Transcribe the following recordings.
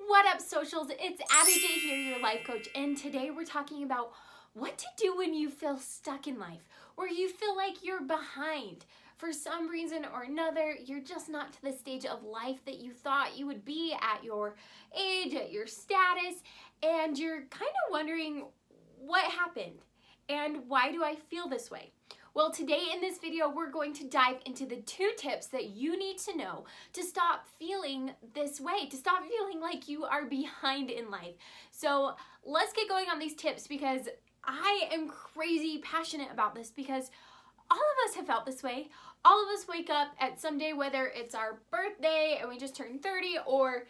What up, socials? It's Abbi J here, your life coach, and today we're talking about what to do when you feel stuck in life, or you feel like you're behind. For some reason or another, you're just not to the stage of life that you thought you would be at your age, at your status, and you're kind of wondering what happened and why do I feel this way? Well, today in this video, we're going to dive into the 2 tips that you need to know to stop feeling this way, to stop feeling like you are behind in life. So let's get going on these tips because I am crazy passionate about this because all of us have felt this way. All of us wake up at some day, whether it's our birthday and we just turned 30 or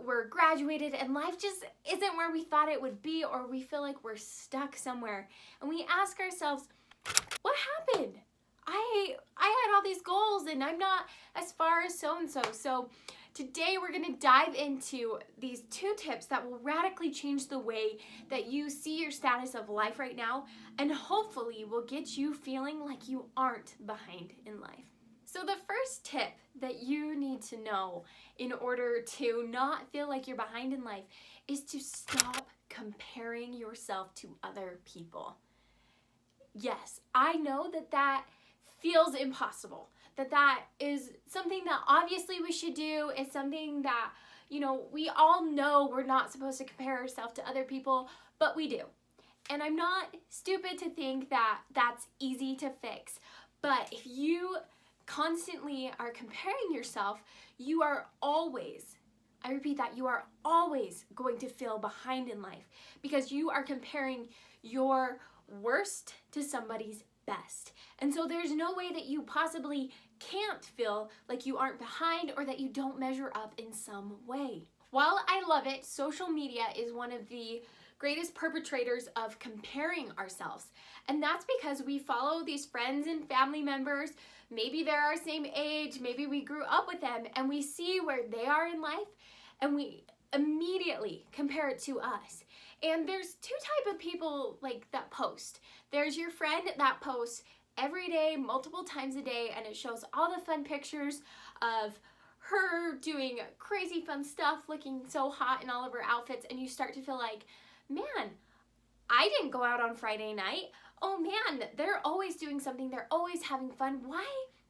we're graduated and life just isn't where we thought it would be, or we feel like we're stuck somewhere. And we ask ourselves, what happened? I had all these goals and I'm not as far as so-and-so. So today we're gonna dive into these 2 tips that will radically change the way that you see your status of life right now, and hopefully will get you feeling like you aren't behind in life. So the first tip that you need to know in order to not feel like you're behind in life is to stop comparing yourself to other people. Yes, I know that feels impossible, that is something that obviously we should do. It's something that, we all know we're not supposed to compare ourselves to other people, but we do. And I'm not stupid to think that that's easy to fix. But if you constantly are comparing yourself, you are always, I repeat that, you are always going to feel behind in life because you are comparing your worst to somebody's best. And so there's no way that you possibly can't feel like you aren't behind or that you don't measure up in some way. While I love it, social media is one of the greatest perpetrators of comparing ourselves. And that's because we follow these friends and family members. Maybe they're our same age, maybe we grew up with them, and we see where they are in life and we immediately compare it to us. And there's 2 types of people that post. There's your friend that posts every day, multiple times a day, and it shows all the fun pictures of her doing crazy fun stuff, looking so hot in all of her outfits, and you start to feel like, man, I didn't go out on Friday night. Oh man, they're always doing something, they're always having fun. Why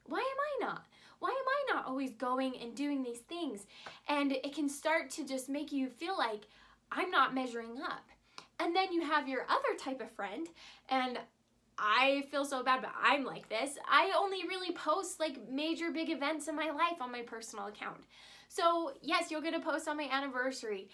am I not? Why am I not always going and doing these things? And it can start to just make you feel like I'm not measuring up. And then you have your other type of friend, and I feel so bad, but I'm like this. I only really post major big events in my life on my personal account. So yes, you'll get a post on my anniversary.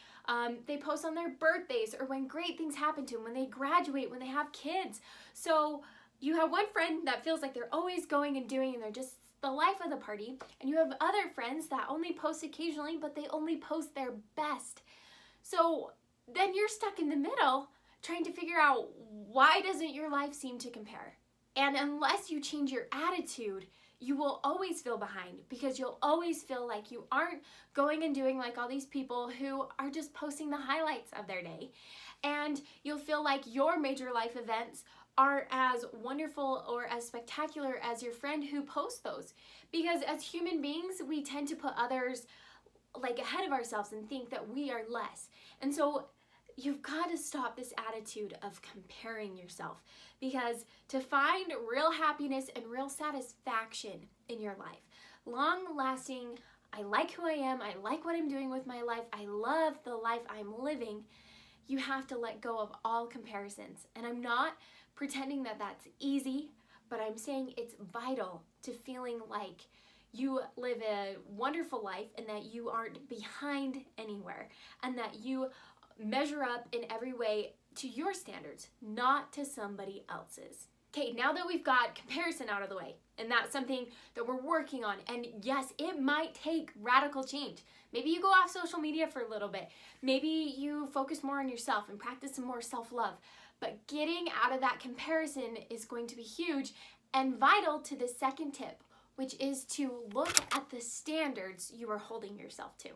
They post on their birthdays or when great things happen to them, when they graduate, when they have kids. So you have one friend that feels like they're always going and doing and they're just the life of the party. And you have other friends that only post occasionally, but they only post their best. So then you're stuck in the middle trying to figure out, why doesn't your life seem to compare? And unless you change your attitude, you will always feel behind because you'll always feel like you aren't going and doing like all these people who are just posting the highlights of their day. And you'll feel like your major life events aren't as wonderful or as spectacular as your friend who posts those. Because as human beings, we tend to put others ahead of ourselves and think that we are less. And so you've got to stop this attitude of comparing yourself, because to find real happiness and real satisfaction in your life, long-lasting, I like who I am, I like what I'm doing with my life, I love the life I'm living, you have to let go of all comparisons. And I'm not pretending that that's easy, but I'm saying it's vital to feeling like you live a wonderful life and that you aren't behind anywhere and that you measure up in every way to your standards, not to somebody else's. Okay, now that we've got comparison out of the way, and that's something that we're working on, and yes, it might take radical change. Maybe you go off social media for a little bit. Maybe you focus more on yourself and practice some more self-love. But getting out of that comparison is going to be huge and vital to the second tip, which is to look at the standards you are holding yourself to.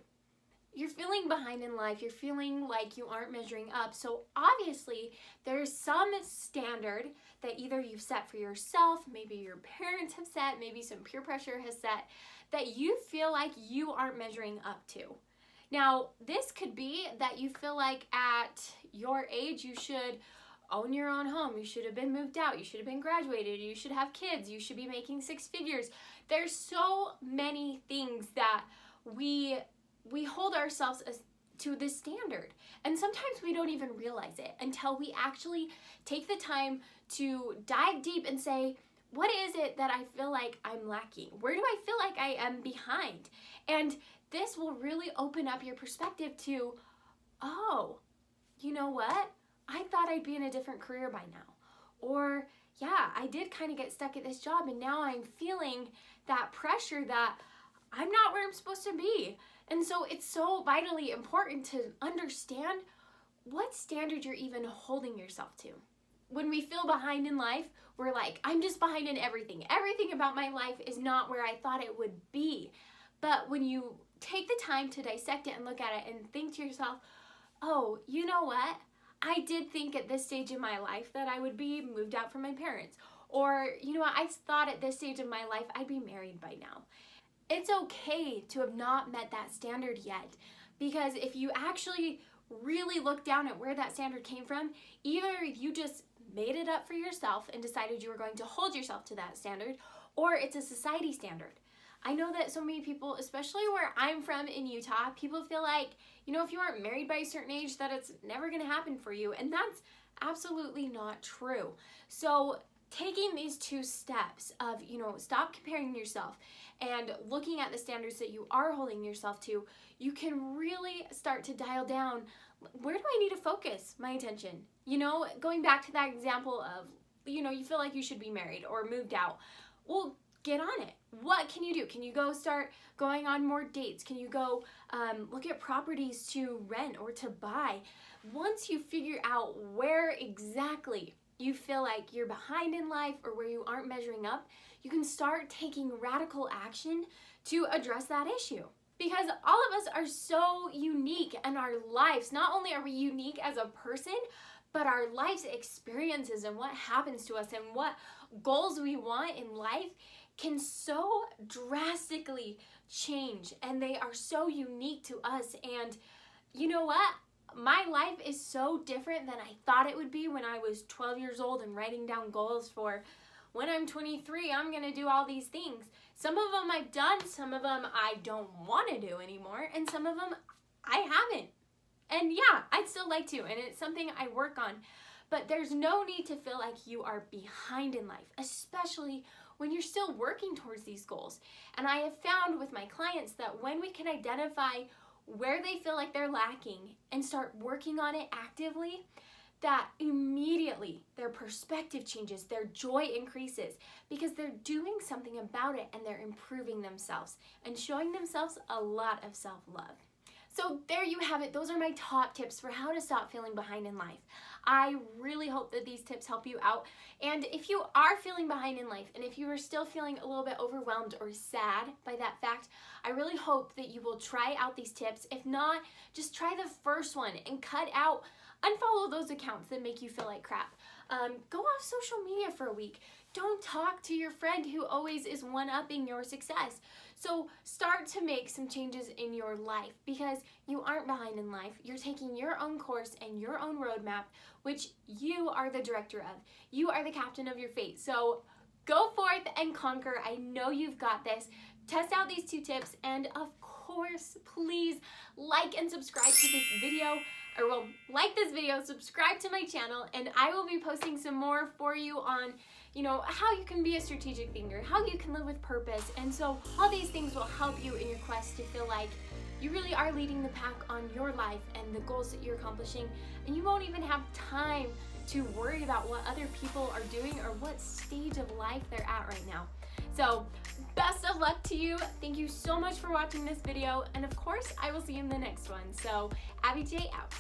You're feeling behind in life, you're feeling like you aren't measuring up, so obviously there's some standard that either you've set for yourself, maybe your parents have set, maybe some peer pressure has set, that you feel like you aren't measuring up to. Now, this could be that you feel like at your age you should own your own home, you should have been moved out, you should have been graduated, you should have kids, you should be making six figures. There's so many things that we hold ourselves to this standard. And sometimes we don't even realize it until we actually take the time to dive deep and say, what is it that I feel like I'm lacking? Where do I feel like I am behind? And this will really open up your perspective to, oh, you know what? I thought I'd be in a different career by now. Or, yeah, I did kind of get stuck at this job and now I'm feeling that pressure that I'm not where I'm supposed to be. And so it's so vitally important to understand what standard you're even holding yourself to. When we feel behind in life, we're like, I'm just behind in everything. Everything about my life is not where I thought it would be. But when you take the time to dissect it and look at it and think to yourself, oh, you know what? I did think at this stage in my life that I would be moved out from my parents. Or, you know what? I thought at this stage of my life I'd be married by now. It's okay to have not met that standard yet, because if you actually really look down at where that standard came from, either you just made it up for yourself and decided you were going to hold yourself to that standard, or it's a society standard. I know that so many people, especially where I'm from in Utah, people feel like, you know, if you aren't married by a certain age, that it's never going to happen for you. And that's absolutely not true. So taking these two steps of, you know, stop comparing yourself and looking at the standards that you are holding yourself to, you can really start to dial down, where do I need to focus my attention? You know, going back to that example of, you know, you feel like you should be married or moved out. Well, get on it. What can you do? Can you go start going on more dates? Can you go look at properties to rent or to buy? Once you figure out where exactly you feel like you're behind in life or where you aren't measuring up, you can start taking radical action to address that issue. Because all of us are so unique in our lives. Not only are we unique as a person, but our life's experiences and what happens to us and what goals we want in life can so drastically change, and they are so unique to us. And you know what? My life is so different than I thought it would be when I was 12 years old and writing down goals for when I'm 23, I'm gonna do all these things. Some of them I've done, some of them I don't want to do anymore, and some of them I haven't. And yeah, I'd still like to, and it's something I work on. But there's no need to feel like you are behind in life, especially when you're still working towards these goals. And I have found with my clients that when we can identify where they feel like they're lacking and start working on it actively, that immediately their perspective changes, their joy increases, because they're doing something about it and they're improving themselves and showing themselves a lot of self-love. So there you have it. Those are my top tips for how to stop feeling behind in life. I really hope that these tips help you out. And if you are feeling behind in life, and if you are still feeling a little bit overwhelmed or sad by that fact, I really hope that you will try out these tips. If not, just try the first one and unfollow those accounts that make you feel like crap. Go off social media for a week. Don't talk to your friend who always is one-upping your success. So start to make some changes in your life, because you aren't behind in life. You're taking your own course and your own roadmap, which you are the director of. You are the captain of your fate. So go forth and conquer. I know you've got this. Test out these 2 tips, and of course, please like and subscribe to this video. Or well, like this video, subscribe to my channel, and I will be posting some more for you on, you know, how you can be a strategic thinker, how you can live with purpose. And so all these things will help you in your quest to feel like you really are leading the pack on your life and the goals that you're accomplishing, and you won't even have time to worry about what other people are doing or what stage of life they're at right now. So best of luck to you. Thank you so much for watching this video, and of course I will see you in the next one. So Abbi J out.